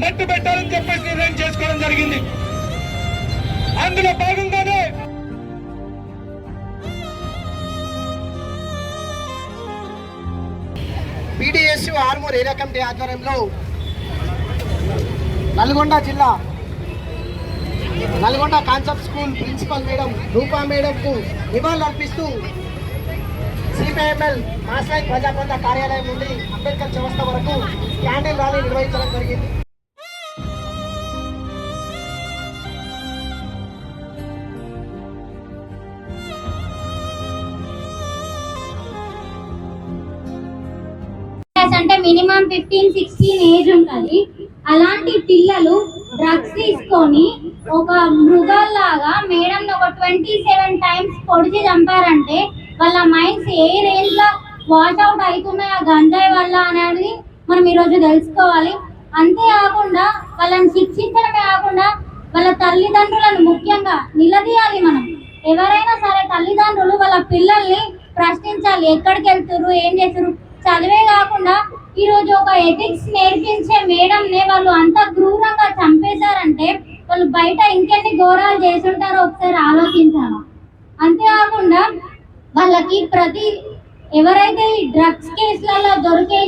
మట్టు పెట్టాలని చెప్పేసి నిర్ణయం చేసుకోవడం జరిగింది. అందులో భాగంగానే పీడీఎస్ ఆర్మూర్ ఏరియా కమిటీ ఆధ్వర్యంలో నల్గొండ జిల్లా Nalgonda concept school principal madam Rupa మేడంకు నివాళులు అర్పిస్తూ సిపిఐఎంఎల్ మాస్లైన్ ప్రజాబంధ కార్యాలయం నుండి అంబేద్కర్ చౌరస్తా వరకు క్యాండిల్ ర్యాలీ నిర్వహించడం జరిగింది. అంటే మినిమం 15-16 ఏజ్ ఉంటుంది. అలాంటి పిల్లలు డ్రగ్స్ తీసుకొని ఒక మృగాల్లాగా మేడం ఒక 27 టైమ్స్ పొడిచి చంపారంటే వాళ్ళ మైండ్స్ ఏ రేంజ్ లో వాష్ అవుట్ అవుతున్నాయి ఆ గంజాయి వల్ల అనేది మనం ఈరోజు తెలుసుకోవాలి. అంతేకాకుండా వాళ్ళని శిక్షించడమే కాకుండా వాళ్ళ తల్లిదండ్రులను ముఖ్యంగా నిలదీయాలి. మనం ఎవరైనా సరే తల్లిదండ్రులు వాళ్ళ పిల్లల్ని ప్రశ్నించాలి. ఎక్కడికి వెళ్తున్నారు, ఏం చేస్తారు. చదివే కాకుండా ఈరోజు ఒక ఎథిక్స్ నేర్పించే మేడంనే వాళ్ళు అంత క్రూరంగా చంపేశారంటే వాళ్ళు బయట ఇంకెన్ని ఘోరాలు చేసుంటారో ఒకసారి ఆలోచించాలి. అంతేకాకుండా వాళ్ళకి ఎవరైతే ఈ డ్రగ్స్ కేసులలో దొరికే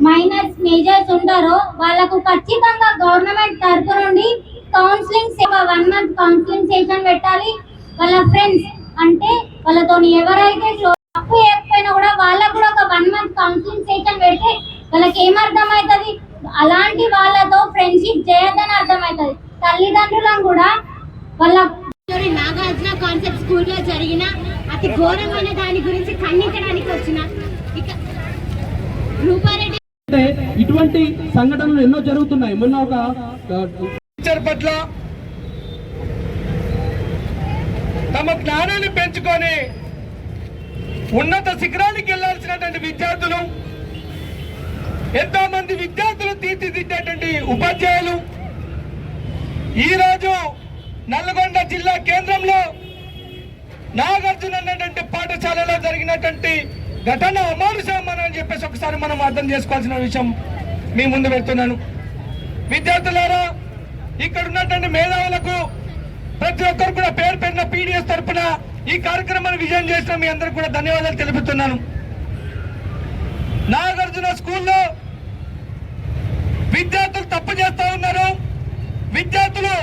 మైనర్స్ మేజర్స్ ఉంటారో వాళ్ళకు ఖచ్చితంగా గవర్నమెంట్ తరఫు నుండి కౌన్సిలింగ్ 1 month కౌన్సిలింగ్ సెషన్ పెట్టాలి. వాళ్ళ ఫ్రెండ్స్ అంటే వాళ్ళతో ఎవరైతే తప్పు చేయకపోయినా కూడా వాళ్ళకు కూడా ఒక 1 month కౌన్సిలింగ్ సెషన్ పెడితే వాళ్ళకి ఏమర్థమవుతుంది, అలాంటి వాళ్ళతో ఫ్రెండ్షిప్ చేయొద్దని అర్థమవుతుంది. తల్లిదండ్రులను కూడా వాళ్ళ నాగార్జున కాన్సెప్ట్ స్కూల్లో జరిగిన అతి ఘోరమైన దాని గురించి ఖండించడానికి వచ్చిన రూపారెడ్డి. ఇటువంటి సంఘటనలు ఎన్నో జరుగుతున్నాయి. మొన్న ఒక టీచర్ పట్ల తమ జ్ఞానాన్ని పెంచుకొని ఉన్నత శిఖరానికి వెళ్లాల్సినటువంటి విద్యార్థులు, ఎంతో మంది విద్యార్థులు తీర్చిదిద్దేటువంటి ఉపాధ్యాయులు ఈరోజు నల్గొండ జిల్లా కేంద్రంలో నాగార్జున అన్నటువంటి పాఠశాలలో జరిగినటువంటి ఘటన అమానుషం అని చెప్పేసి ఒకసారి మనం అర్థం చేసుకోవాల్సిన విషయం మీ ముందు పెడుతున్నాను. విద్యార్థులారా, ఇక్కడ ఉన్నటువంటి మేధావులకు ప్రతి ఒక్కరు కూడా పేరు పేరున పీడీఎస్ తరఫున ఈ కార్యక్రమాన్ని విజయం చేసిన మీ అందరికి కూడా ధన్యవాదాలు తెలుపుతున్నాను. నాగార్జున స్కూల్లో విద్యార్థులు తప్పు చేస్తా ఉన్నారు, విద్యార్థులు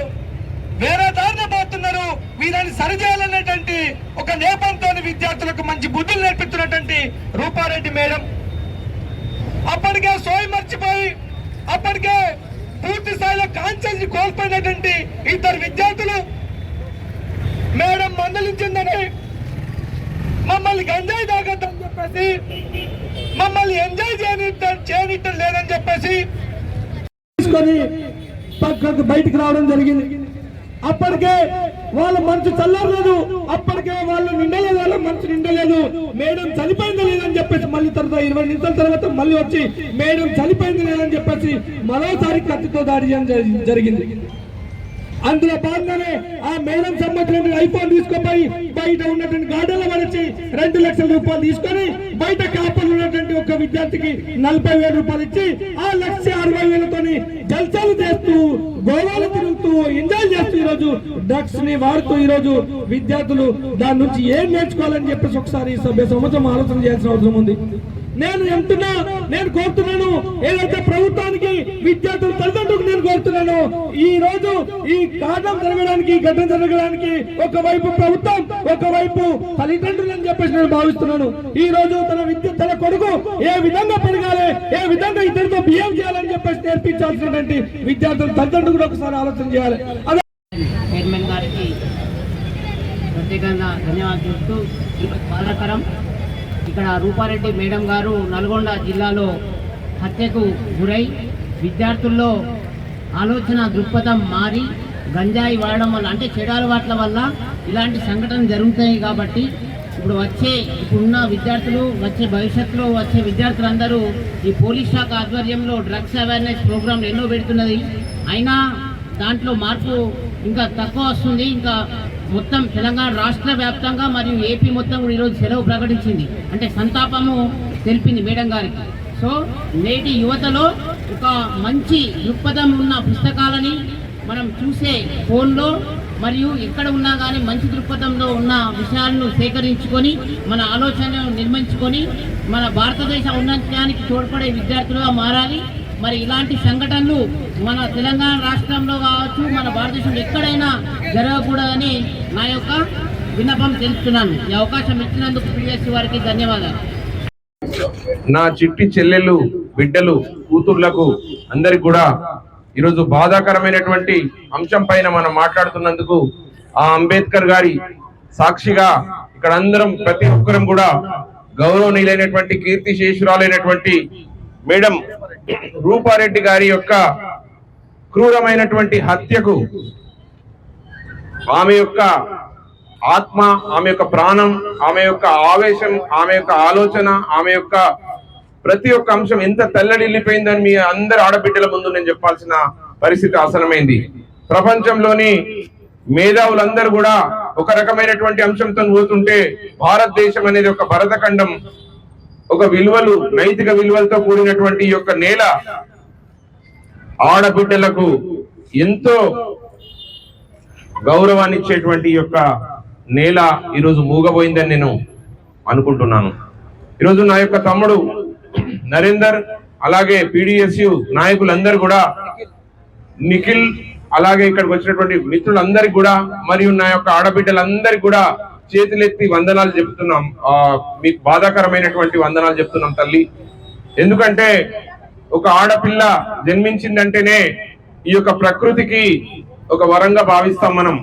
వేరే దారిన పోతున్నారు. వీళ్ళని సరిచేయాలనేటువంటి ఒక నేపంతో విద్యార్థులకు మంచి బుద్ధులు నేర్పిస్తున్నటువంటి రూపారెడ్డి మేడం అప్పటికే సోయి మర్చిపోయి అప్పటికే పూర్తి స్థాయిలో కాన్షియస్ కోల్పోయినటువంటి 2 విద్యార్థులు మేడం మందలించిందని మమ్మల్ని గంజాయి తాగొద్దని చెప్పేసి, మమ్మల్ని ఎంజాయ్ చేయనిట్టం లేదని చెప్పేసి తీసుకొని పక్కకు బయటికి రావడం జరిగింది. అప్పటికే వాళ్ళ మనసు చల్లలేదు, అప్పటికే వాళ్ళు నిండలేదు, వాళ్ళ మనసు నిండలేదు. మేడం చనిపోయింది లేదని చెప్పేసి మళ్ళీ తర్వాత 20 నిమిషాల తర్వాత మళ్ళీ వచ్చి మేడం చనిపోయింది లేదని చెప్పేసి మరోసారి కత్తితో దాడి చేయడం జరిగింది. అందులో భాగంగానే ఆ మేడం సంబంధించిన ఐఫోన్ తీసుకుపోయి బయట ఉన్నటువంటి గార్డెన్లో పడిచి 2 లక్షల రూపాయలు తీసుకొని బయట కాపలు ఉన్నటువంటి ఒక విద్యార్థికి 40,000 రూపాయలు ఇచ్చి ఆ 1,60,000తో జల్సాలు చేస్తూ గోవాలు తిరుగుతూ ఎంజాయ్ చేస్తూ ఈరోజు డ్రగ్స్ ని వాడుతూ ఈరోజు విద్యార్థులు దాని నుంచి ఏం నేర్చుకోవాలని చెప్పేసి ఒకసారి సభ్య సంవత్సరం ఆలోచన చేయాల్సిన అవసరం ఉంది. నేను కోరుతున్నాను, ఏదైతే ప్రభుత్వానికి విద్యార్థులు తల్లిదండ్రులకు నేను కోరుతున్నాను, ఈ రోజు ఈ కారణం జరగడానికి ఘటన జరగడానికి ఒకవైపు ప్రభుత్వం, ఒకవైపు తల్లిదండ్రులు అని చెప్పేసి నేను భావిస్తున్నాను. ఈ రోజు తన కొడుకు ఏ విధంగా పెరగాలి, ఏ విధంగా ఇతరులతో బిహేవ్ చేయాలని చెప్పేసి నేర్పించాల్సినటువంటి విద్యార్థులు తల్లిదండ్రులు కూడా ఒకసారి ఆలోచన చేయాలి. చైర్మన్ గారికి ప్రత్యేకంగా ధన్యవాదాలు చెప్తూ బాధాకరం. ఇక్కడ రూపారెడ్డి మేడం గారు నల్గొండ జిల్లాలో హత్యకు గురై విద్యార్థుల్లో ఆలోచన దృక్పథం మారి గంజాయి వాడడం వల్ల అంటే చెడు అలవాట్ల వల్ల ఇలాంటి సంఘటనలు జరుగుతాయి. కాబట్టి ఇప్పుడున్న విద్యార్థులు వచ్చే భవిష్యత్తులో వచ్చే విద్యార్థులందరూ ఈ పోలీస్ శాఖ ఆధ్వర్యంలో డ్రగ్స్ అవేర్నెస్ ప్రోగ్రాంలు ఎన్నో పెడుతున్నది. అయినా దాంట్లో మార్పు ఇంకా తక్కువ వస్తుంది. ఇంకా మొత్తం తెలంగాణ రాష్ట్ర వ్యాప్తంగా మరియు ఏపీ మొత్తం కూడా ఈరోజు సెలవు ప్రకటించింది, అంటే సంతాపము తెలిపింది మేడం గారికి. సో నేటి యువతలో ఒక మంచి దృక్పథం ఉన్న పుస్తకాలని మనం చూసే ఫోన్లో మరియు ఎక్కడ ఉన్నా కానీ మంచి దృక్పథంలో ఉన్న విషయాలను సేకరించుకొని మన ఆలోచనను నిర్మించుకొని మన భారతదేశ ఉన్నతానికి తోడ్పడే విద్యార్థులుగా మారాలి. మరి ఇలాంటి సంఘటనలు మన తెలంగాణ రాష్ట్రంలో కావచ్చు, మన భారతదేశంలో ఎక్కడైనా జరగకూడదని నా యొక్క విన్నపం తెలుపుతున్నాను. ఈ అవకాశం ఇచ్చినందుకు పిఎస్సి వారికి ధన్యవాదాలు. నా చిట్టి చెల్లెళ్ళు, బిడ్డలు, కూతుర్లకు అందరికి కూడా ఈరోజు బాధాకరమైనటువంటి అంశం పైన మనం మాట్లాడుతున్నందుకు ఆ అంబేద్కర్ గారి సాక్షిగా ఇక్కడ అందరం ప్రతి ఒక్కరం కూడా గౌరవనీయులైనటువంటి కీర్తిశేషురాలైనటువంటి మేడం రూపారెడ్డి గారి యొక్క క్రూరమైనటువంటి హత్యకు ఆమె యొక్క ఆత్మ, ఆమె యొక్క ప్రాణం, ఆమె యొక్క ఆవేశం, ఆమె యొక్క ఆలోచన, ఆమె యొక్క ప్రతి ఒక్క అంశం ఎంత తెల్లడిల్లిపోయిందని మీ అందరి ఆడబిడ్డల ముందు నేను చెప్పాల్సిన పరిస్థితి ఆసనమైంది. ప్రపంచంలోని మేధావులందరూ కూడా ఒక రకమైనటువంటి అంశంతో పోతుంటే భారతదేశం అనేది ఒక భరతఖండం, ఒక విలువలు, నైతిక విలువలతో కూడినటువంటి ఈ యొక్క నేల ఆడబిడ్డలకు ఎంతో గౌరవాన్ని ఇచ్చేటువంటి ఈ యొక్క నేల ఈరోజు మూగబోయిందని నేను అనుకుంటున్నాను. ఈరోజు నా యొక్క తమ్ముడు నరేందర్, అలాగే PDSU నాయకులందరూ కూడా, నిఖిల్, అలాగే ఇక్కడికి వచ్చినటువంటి మిత్రులందరికీ కూడా మరియు నా యొక్క ఆడబిడ్డలందరికీ కూడా చేతులెత్తి వందనాలు చెప్తున్నాం. మీకు బాధాకరమైనటువంటి వందనాలు చెప్తున్నాం తల్లి. ఎందుకంటే ఒక ఆడపిల్ల జన్మించిందంటేనే ఈ యొక్క ప్రకృతికి ఒక వరంగా భావిస్తాం మనం.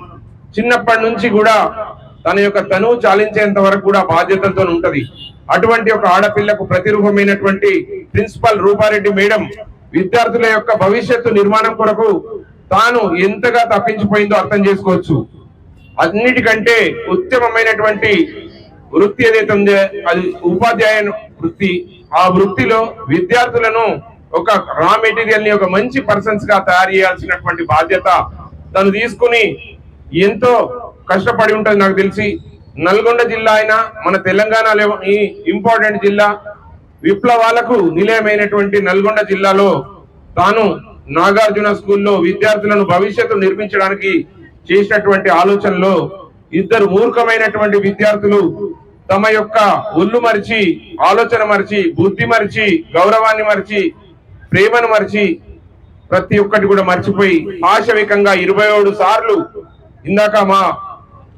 చిన్నప్పటి నుంచి కూడా తన యొక్క తనువు చాలించేంత వరకు కూడా బాధ్యతలతో ఉంటది. అటువంటి ఒక ఆడపిల్లకు ప్రతిరూపమైనటువంటి ప్రిన్సిపల్ రూపారెడ్డి మేడం విద్యార్థుల యొక్క భవిష్యత్తు నిర్మాణం కొరకు తాను ఎంతగా తప్పించిపోయిందో అర్థం చేసుకోవచ్చు. అన్నిటికంటే ఉత్తమమైనటువంటి వృత్తి ఏదైతే ఉందో అది ఉపాధ్యాయ వృత్తి. ఆ వృత్తిలో విద్యార్థులను ఒక రా మెటీరియల్ ని ఒక మంచి పర్సన్స్ గా తయారు చేయాల్సినటువంటి బాధ్యత తను తీసుకుని ఎంతో కష్టపడి ఉంటుంది. నాకు తెలిసి నల్గొండ జిల్లా అయినా మన తెలంగాణలో ఈ ఇంపార్టెంట్ జిల్లా, విప్లవాలకు నిలయమైనటువంటి నల్గొండ జిల్లాలో తాను నాగార్జున స్కూల్లో విద్యార్థులను భవిష్యత్తు నిర్మించడానికి చేసినటువంటి ఆలోచనలో ఇద్దరు మూర్ఖమైనటువంటి విద్యార్థులు తమ యొక్క ఒళ్ళు మరిచి, ఆలోచన మరిచి, బుద్ధి మరిచి, గౌరవాన్ని మరిచి, ప్రేమను మరిచి, ప్రతి ఒక్కటి కూడా మర్చిపోయి ఆశవికంగా 27 సార్లు, ఇందాక మా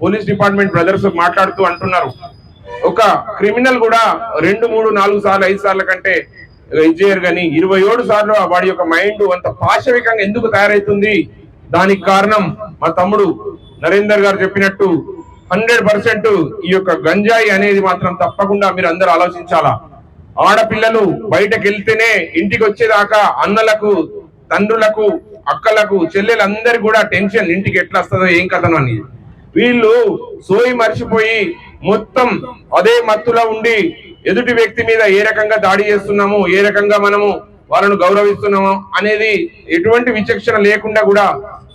పోలీస్ డిపార్ట్మెంట్ బ్రదర్స్ మాట్లాడుతూ అంటున్నారు, ఒక క్రిమినల్ కూడా 2, 3, 4 సార్లు 5 సార్ల కంటే ఇచ్చేయరు కానీ 27 సార్లు వాడి యొక్క మైండ్ అంత పాశవికంగా ఎందుకు తయారైతుంది? దానికి కారణం మా తమ్ముడు నరేందర్ గారు చెప్పినట్టు 100% ఈ యొక్క గంజాయి అనేది మాత్రం తప్పకుండా మీరు అందరూ ఆలోచించాలా. ఆడపిల్లలు బయటకు వెళ్తేనే ఇంటికి వచ్చేదాకా అన్నలకు, తండ్రులకు, అక్కలకు, చెల్లెలందరూ కూడా టెన్షన్, ఇంటికి ఎట్లా వస్తుందో ఏం కథను అని. వీళ్ళు సోయి మర్చిపోయి మొత్తం అదే మత్తులో ఉండి ఎదుటి వ్యక్తి మీద ఏ రకంగా దాడి చేస్తున్నాము, ఏ రకంగా మనము వాళ్ళను గౌరవిస్తున్నాము అనేది ఎటువంటి విచక్షణ లేకుండా కూడా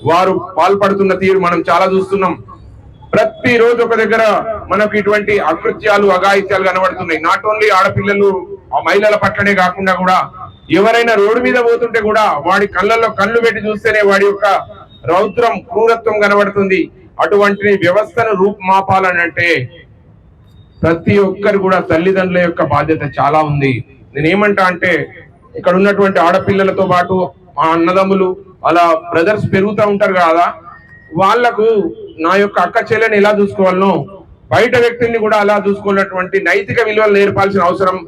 వారు పాల్పడుతున్న తీరు మనం చాలా చూస్తున్నాం. ప్రతిరోజు ఒక దగ్గర మనకు ఇటువంటి అకృత్యాలు, అఘాయిత్యాలు కనబడుతున్నాయి. నాట్ ఓన్లీ ఆడపిల్లలు, ఆ మహిళల పట్లనే కాకుండా కూడా ఎవరైనా రోడ్డు మీద పోతుంటే కూడా వాడి కళ్ళల్లో కళ్ళు పెట్టి చూస్తేనే వాడి యొక్క రౌద్రం, క్రూరత్వం కనబడుతుంది. అటువంటి వ్యవస్థను రూపుమాపాలనంటే ప్రతి ఒక్కరు కూడా తల్లిదండ్రుల యొక్క బాధ్యత చాలా ఉంది. నేనేమంటా అంటే ఇక్కడ ఉన్నటువంటి ఆడపిల్లలతో పాటు మా అన్నదమ్ములు, అలా బ్రదర్స్ పెరుగుతూ ఉంటారు కదా, వాళ్లకు నా యొక్క అక్క చెల్లెని ఎలా చూసుకోవాలనో బయట వ్యక్తుల్ని కూడా అలా చూసుకోవాలన్నటువంటి నైతిక విలువలు నేర్పాల్సిన అవసరం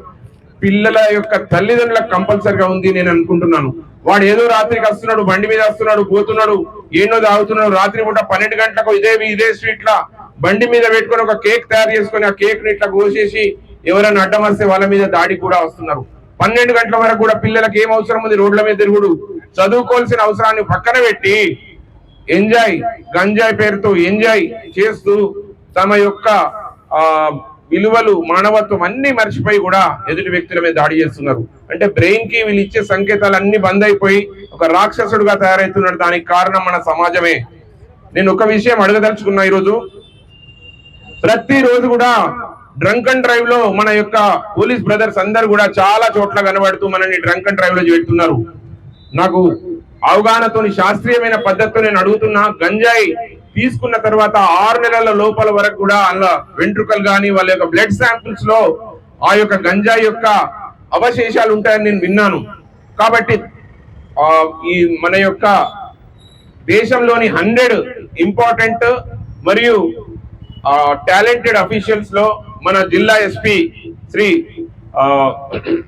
పిల్లల యొక్క తల్లిదండ్రులకు కంపల్సరిగా ఉంది నేను అనుకుంటున్నాను. వాడు ఏదో రాత్రికి వస్తున్నాడు, బండి మీద వస్తున్నాడు, పోతున్నాడు, ఏనో తాగుతున్నాడు, రాత్రి పూట 12 గంటలకు ఇదే స్ట్రీట్ లా బండి మీద పెట్టుకొని ఒక కేక్ తయారు చేసుకొని ఆ కేక్ ని ఇట్లా కోసేసి ఎవరైనా అడ్డం వస్తే వాళ్ళ మీద దాడి కూడా వస్తున్నారు. 12 గంటల వరకు కూడా పిల్లలకు ఏం అవసరం ఉంది రోడ్ల మీద తిరుగుడు? చదువుకోవాల్సిన అవసరాన్ని పక్కన పెట్టి గంజాయి పేరుతో ఎంజాయ్ చేస్తూ తమ యొక్క విలువలు మానవత్వం అన్ని మర్చిపోయి కూడా ఎదుటి వ్యక్తుల మీద దాడి చేస్తున్నారు. అంటే బ్రెయిన్ కి వీళ్ళు ఇచ్చే సంకేతాలు అన్ని బంద్ అయిపోయి ఒక రాక్షసుడుగా తయారవుతున్నాడు. దానికి కారణం మన సమాజమే. నేను ఒక విషయం అడగదలుచుకున్నా. ఈరోజు ప్రతిరోజు కూడా డ్రంక్ అండ్ డ్రైవ్ లో మన యొక్క పోలీస్ బ్రదర్స్ అందరు కూడా చాలా చోట్ల కనబడుతూ మనని డ్రంక్ అండ్ డ్రైవ్ లో చేస్తున్నారు. నాకు అవగాహనతోని శాస్త్రీయమైన పద్ధతితో నేను అడుగుతున్నా, గంజాయి తీసుకున్న తర్వాత 6 నెలల లోపల వరకు కూడా అందులో వెంట్రుకలు కానీ వాళ్ళ యొక్క బ్లడ్ శాంపిల్స్ లో ఆ యొక్క గంజాయి యొక్క అవశేషాలు ఉంటాయని నేను విన్నాను. కాబట్టి ఈ మన యొక్క దేశంలోని 100 ఇంపార్టెంట్ మరియు టాలెంటెడ్ అఫీషియల్స్ లో మన జిల్లా ఎస్పీ శ్రీ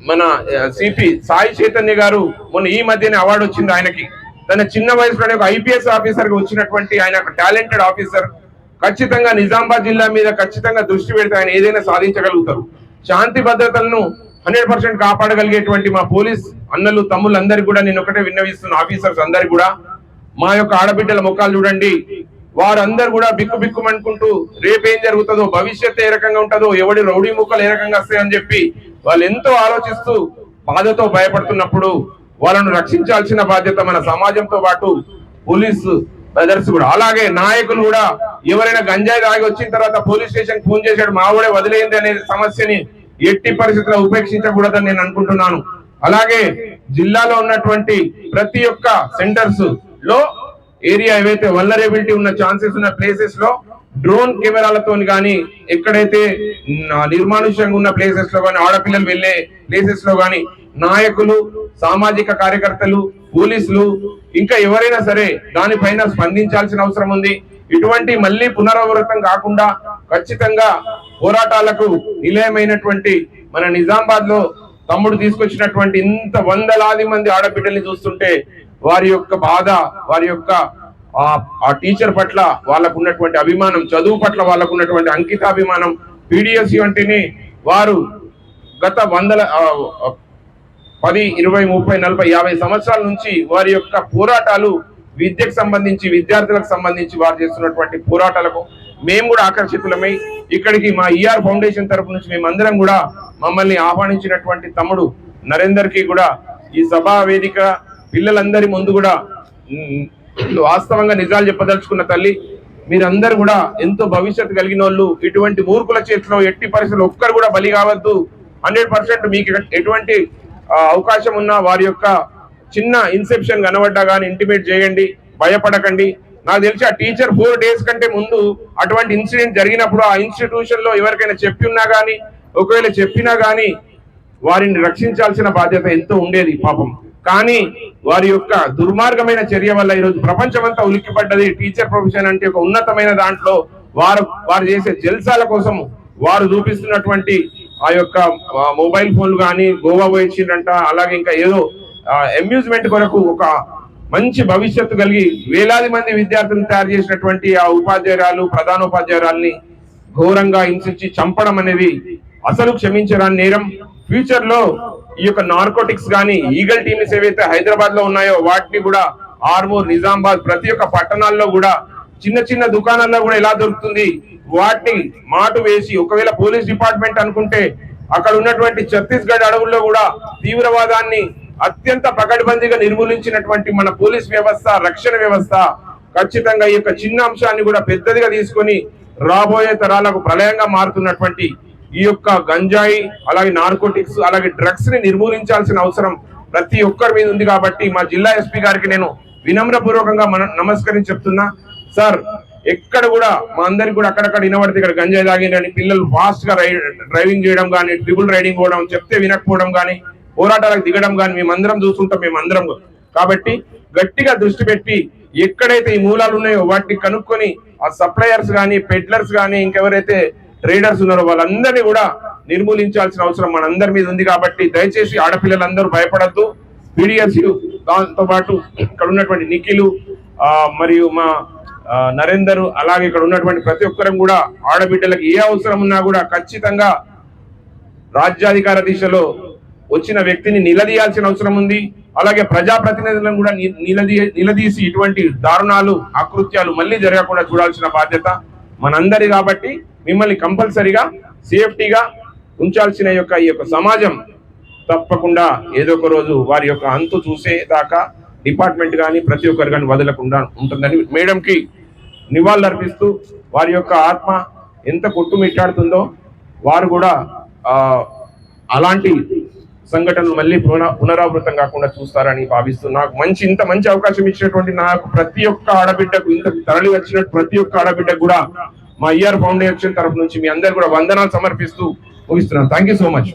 మన సిపి సాయి చైతన్య గారు మొన్న ఈ మధ్యనే అవార్డు వచ్చింది ఆయనకి. తన చిన్న వయసులోనే ఒక IPS ఆఫీసర్ గా వచ్చినటువంటి ఆయన ఒక టాలెంటెడ్ ఆఫీసర్. ఖచ్చితంగా నిజామాబాద్ జిల్లా మీద ఖచ్చితంగా దృష్టి పెడితే ఆయన ఏదైనా సాధించగలుగుతారు. శాంతి భద్రతలను 100% కాపాడగలిగేటువంటి మా పోలీస్ అన్నలు తమ్ముళ్ళందరికీ కూడా నేను ఒకటే విన్నవిస్తున్న, ఆఫీసర్స్ అందరికి కూడా మా యొక్క ఆడబిడ్డల ముఖాలు చూడండి. వారందరూ కూడా బిక్కుబిక్కుమనుకుంటూ రేపేం జరుగుతుందో, భవిష్యత్తు ఏ రకంగా ఉంటుందో, ఎవడి రౌడీ ముక్కలు ఏ రకంగా వస్తాయని చెప్పి వాళ్ళు ఎంతో ఆలోచిస్తూ బాధతో భయపడుతున్నప్పుడు వాళ్ళను రక్షించాల్సిన బాధ్యత మన సమాజంతో పాటు పోలీసు బ్రదర్స్ కూడా, అలాగే నాయకులు కూడా ఎవరైనా గంజాయి తాగి వచ్చిన తర్వాత పోలీస్ స్టేషన్ ఫోన్ చేశాడు మావిడే వదిలేయింది అనే సమస్యని ఎట్టి పరిస్థితుల్లో ఉపేక్షించకూడదని నేను అనుకుంటున్నాను. అలాగే జిల్లాలో ఉన్నటువంటి ప్రతి ఒక్క సెంటర్స్ లో ఏరియా ఏవైతే వల్నరబిలిటీ ఉన్న ఛాన్సెస్ ఉన్న ప్లేసెస్ లో డ్రోన్ కెమెరాలతో కానీ, ఎక్కడైతే నిర్మానుష్యంగా ఉన్న ప్లేసెస్ లో కానీ, ఆడపిల్లలు వెళ్లే ప్లేసెస్ లో కానీ నాయకులు, సామాజిక కార్యకర్తలు, పోలీసులు ఇంకా ఎవరైనా సరే దానిపైన స్పందించాల్సిన అవసరం ఉంది. ఇటువంటి మళ్ళీ పునరావృతం కాకుండా ఖచ్చితంగా పోరాటాలకు నిలయమైనటువంటి మన నిజామాబాద్ లో తమ్ముడు తీసుకొచ్చినటువంటి ఇంత వందలాది మంది ఆడబిడ్డల్ని చూస్తుంటే వారి యొక్క బాధ, వారి యొక్క ఆ టీచర్ పట్ల వాళ్ళకు ఉన్నటువంటి అభిమానం, చదువు పట్ల వాళ్ళకు ఉన్నటువంటి అంకితాభిమానం, PDSU అంటేనే వారు గత 10, 20, 30, 40, 50 సంవత్సరాల నుంచి వారి యొక్క పోరాటాలు విద్యకు సంబంధించి, విద్యార్థులకు సంబంధించి వారు చేస్తున్నటువంటి పోరాటాలకు మేము కూడా ఆకర్షితులమై ఇక్కడికి మా ER ఫౌండేషన్ తరపు నుంచి మేమందరం కూడా మమ్మల్ని ఆహ్వానించినటువంటి తమ్ముడు నరేందర్ కి కూడా ఈ సభా వేదిక పిల్లలందరి ముందు కూడా వాస్తవంగా నిజాలు చెప్పదలుచుకున్న తల్లి, మీరందరూ కూడా ఎంతో భవిష్యత్తు కలిగిన వాళ్ళు. ఇటువంటి మూర్ఖుల చేతిలో ఎట్టి పరిస్థితుల్లో ఒక్కరు కూడా బలి కావద్దు. 100% మీకు ఎటువంటి అవకాశం ఉన్నా వారి యొక్క చిన్న ఇన్సెప్షన్ కనబడ్డా కానీ ఇంటిమేట్ చేయండి, భయపడకండి. నాకు తెలిసి ఆ టీచర్ 4 days కంటే ముందు అటువంటి ఇన్సిడెంట్ జరిగినప్పుడు ఆ ఇన్స్టిట్యూషన్ లో ఎవరికైనా చెప్పి ఉన్నా కానీ, ఒకవేళ చెప్పినా కానీ వారిని రక్షించాల్సిన బాధ్యత ఎంతో ఉండేది పాపం. కానీ వారి యొక్క దుర్మార్గమైన చర్య వల్ల ఈరోజు ప్రపంచమంతా ఉలిక్కిపడ్డది. టీచర్ ప్రొఫెషన్ అంటే ఒక ఉన్నతమైన దాంట్లో వారు చేసే జల్సాల కోసం వారు చూపిస్తున్నటువంటి ఆ యొక్క మొబైల్ ఫోన్లు కానీ గోవా పోయించిందంట, అలాగే ఇంకా ఏదో అమ్యూజ్మెంట్ కొరకు ఒక మంచి భవిష్యత్తు కలిగి వేలాది మంది విద్యార్థులను తయారు చేసినటువంటి ఆ ఉపాధ్యాయురాలు, ప్రధానోపాధ్యాయురాల్ని ఘోరంగా హింసించి చంపడం అనేది అసలు క్షమించరాని నేరం. ఫ్యూచర్ లో ఈ యొక్క నార్కోటిక్స్ గానీ, ఈగల్ టీమ్స్ ఏవైతే హైదరాబాద్ లో ఉన్నాయో వాటిని కూడా ఆర్మూర్, నిజామాబాద్ ప్రతి ఒక్క పట్టణాల్లో కూడా చిన్న చిన్న దుకాణాల్లో కూడా ఎలా దొరుకుతుంది వాటిని మాటు వేసి, ఒకవేళ పోలీస్ డిపార్ట్మెంట్ అనుకుంటే అక్కడ ఉన్నటువంటి ఛత్తీస్గఢ్ అడవుల్లో కూడా తీవ్రవాదాన్ని అత్యంత పకడ్బందీగా నిర్మూలించినటువంటి మన పోలీస్ వ్యవస్థ, రక్షణ వ్యవస్థ ఖచ్చితంగా ఈ యొక్క చిన్న అంశాన్ని కూడా పెద్దదిగా తీసుకొని రాబోయే తరాలకు ప్రళయంగా మారుతున్నటువంటి ఈ యొక్క గంజాయి, అలాగే నార్కోటిక్స్, అలాగే డ్రగ్స్ ని నిర్మూలించాల్సిన అవసరం ప్రతి ఒక్కరి మీద ఉంది. కాబట్టి మా జిల్లా ఎస్పీ గారికి నేను వినమ్రపూర్వకంగా నమస్కరించి చెప్తున్నా. సార్, ఎక్కడ కూడా మా అందరికి కూడా అక్కడక్కడ వినబడితే ఇక్కడ గంజాయి తాగిందని పిల్లలు ఫాస్ట్ గా డ్రైవింగ్ చేయడం కానీ, ట్రిపుల్ రైడింగ్ పోవడం, చెప్తే వినకపోవడం కానీ, పోరాటాలకు దిగడం కానీ మేమందరం చూస్తుంటాం. మేమందరం కాబట్టి గట్టిగా దృష్టి పెట్టి ఎక్కడైతే ఈ మూలాలు ఉన్నాయో వాటిని కనుక్కొని ఆ సప్లయర్స్ కానీ, పెడ్లర్స్ కానీ, ఇంకెవరైతే ట్రేడర్స్ ఉన్నారో వాళ్ళందరినీ కూడా నిర్మూలించాల్సిన అవసరం మనందరి మీద ఉంది. కాబట్టి దయచేసి ఆడపిల్లలందరూ భయపడద్దు. PDSU దాంతో పాటు ఇక్కడ ఉన్నటువంటి నిఖిలు మరియు మా నరేందర్, అలాగే ఇక్కడ ఉన్నటువంటి ప్రతి ఒక్కరం కూడా ఆడబిడ్డలకు ఏ అవసరం ఉన్నా కూడా ఖచ్చితంగా రాజ్యాధికార దిశలో వచ్చిన వ్యక్తిని నిలదీయాల్సిన అవసరం ఉంది. అలాగే ప్రజాప్రతినిధులను కూడా నిలదీసి ఇటువంటి దారుణాలు అకృత్యాలు మళ్ళీ జరగకుండా చూడాల్సిన బాధ్యత మనందరి. కాబట్టి మిమ్మల్ని కంపల్సరిగా సేఫ్టీగా ఉంచాల్సిన ఈ యొక్క సమాజం తప్పకుండా ఏదో ఒక రోజు వారి యొక్క అంతు చూసే దాకా డిపార్ట్మెంట్ కానీ ప్రతి ఒక్కరు కానీ వదలకుండా ఉంటుందని మేడంకి నివాళులర్పిస్తూ వారి యొక్క ఆత్మ ఎంత కొట్టుమిట్టాడుతుందో వారు కూడా అలాంటి సంఘటనలు మళ్ళీ పునరావృతం కాకుండా చూస్తారని భావిస్తూ నాకు ఇంత మంచి అవకాశం ఇచ్చినటువంటి నాకు ప్రతి ఒక్క ఆడబిడ్డకు ఇంత తరలి వచ్చినట్టు ప్రతి ఒక్క ఆడబిడ్డకు కూడా మా IR ఫౌండేషన్ తరఫు నుంచి మీ అందరు కూడా వందనాలు సమర్పిస్తూ ముగిస్తున్నాను. Thank you so much.